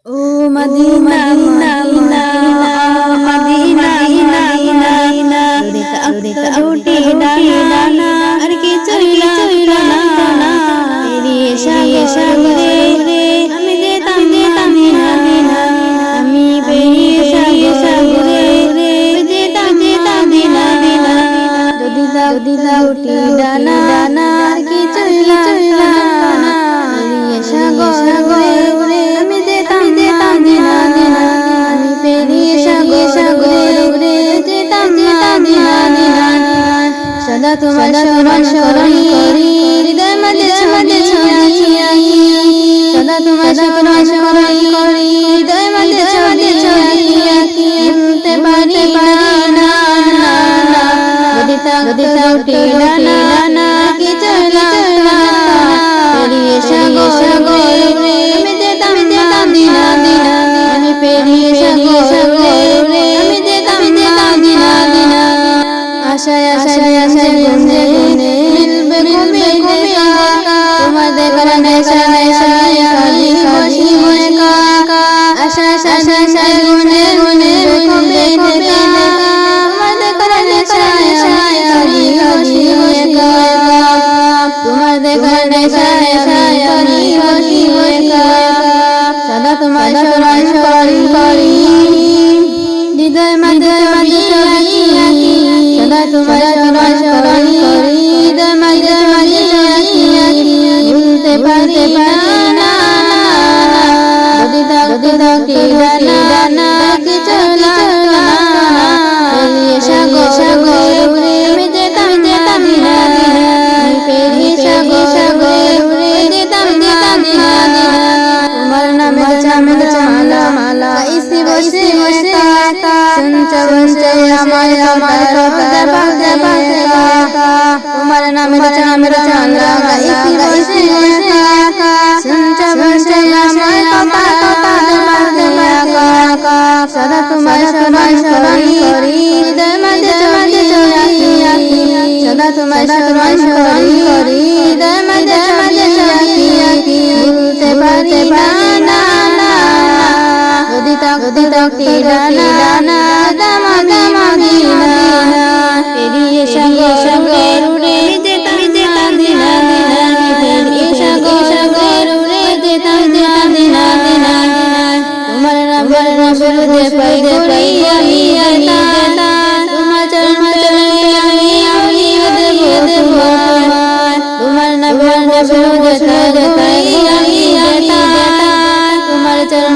ও Medina Medina Medina Medina দূরে তাকত রুটি ডানা আর কিছু লাগতো না পেরিয়ে সাগরে আমি যেতাম দিনা আমি পেরিয়ে সাগরে যেতাম দিনা যদি তাকত রুটি ডানা আর কিছু লাগতো না পেরিয়ে সাগরে আমি যেতাম দিনা আমি পেরিয়ে সাগরে যেতাম দিনা সদা তোমার স্মরণ করি হৃদয় মাঝে ছড়িয়ে সদা তোমার স্মরণ করি হৃদয় মাঝে ছড়িয়ে ভুলতে পারি না যদি তাকতে ডানা কিছু লাগতো না পেরিয়ে সাগরে আমি যেতাম দিনা আমি পেরিয়ে সাগরে আমি যেতাম দিনা আশায় গুনে মিলবে কবে দেখা তোমার দেখার নেশায় খালি বসি একা আশায় গুনে কবে দেখা তোমার দেখার নেশায় খালি বসি একা তোমার দেখার নেশায় খালি বসি একা সদা তোমার স্মরণ করি হৃদয় মাঝে ছবি আঁকি সদা তোমার স্মরণ করি হৃদয় মাঝে ছবি আঁকি ভুলতে পারি না যদি তাকতে ডানা কিছু লাগতো না পেরিয়ে সাগরে আমি যেতাম দিনা আমি পেরিয়ে সাগরে যেতাম দিনা তোমার নামে চামের মালা ইসি বসে একা শুনছে আমার কথা ভাগে তোমার নামে চামের মালা ইসি বসে একা শুনছে আমার কথা ভাগে সদা তোমার স্মরণ করি হৃদয় মাঝে ছড়িয়ে সদা তোমার স্মরণ করি হৃদয় মাঝে ছড়িয়ে ভুলতে পারি না যদি তাকতে ডানা মদিনা পেরিয়ে সাগরে যেতাম দিনা পেরিয়ে সাগরে যেতাম দিনা তোমার নাম শুরুতে পাইতে আমি যেতাম তোমার চরণ আমি দেব তোমার নাম শুরুতে আমি যেতাম তোমার চরণ